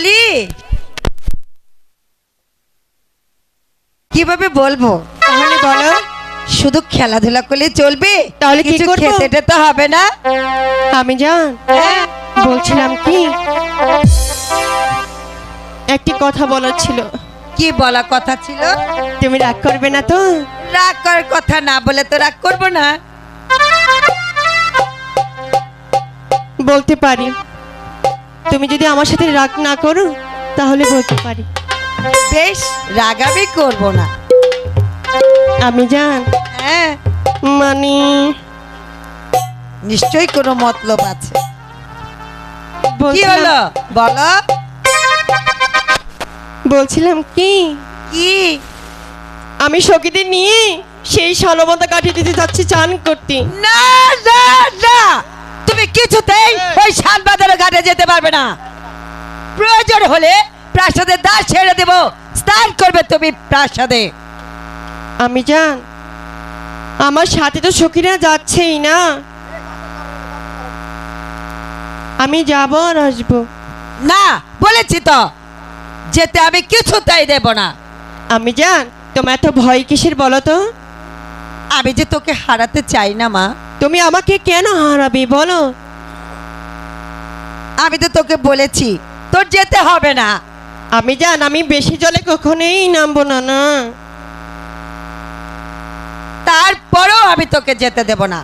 বলি কিভাবে বলবো? তাহলে বলো। শুধু খেলাধুলা করলে চলবে? তাহলে কি কিছু করবো? খেতে তো হবে না? আমি জান বলছিলাম কি, একটি কথা বলার ছিল। কি বলা কথা ছিল? তুমি রাগ করবে না তো? রাগ করার কথা না বলে তো রাগ করবো না। বলতে পারি, তুমি যদি আমার সাথে রাগ না করো তাহলে বলতে পারি। বেশ, রাগ আমি করবো না। আমি জান হ্যাঁ, মানে নিশ্চয়ই কোনো মতলব আছে। কি বলছিলাম হলো বলো? বলছিলাম কি, কি? আমি সখীদের নিয়ে সেই ষালবন্ধা কাটিয়ে দিতে যাচ্ছি চান করতে। না না না, তুমি কিছুতেই ওই শানবাজারের ঘাটে যেতে পারবে না। প্রয়োজন হলে প্রাসাদের দ্বার ছেড়ে দেব, স্নান করবে তুমি প্রাসাদে। আমি জান আমার সাথে তো সখীরা যাচ্ছেই না, আমি যাব আর আসবো। না, বলেছি তো যেতে আমি কিছুতেই দেব না। আমি জান তোমার এত ভয় কিসের বলো তো? আমি যে তোকে হারাতে চাই না মা। তুমি আমাকে কেন হারাবে বলো? আমি তো তোকে বলেছি তোর যেতে হবে না। আমি জান আমি বেশি জলে কখনোই নামবো না। না তারপরেও আমি তোকে যেতে দেব না।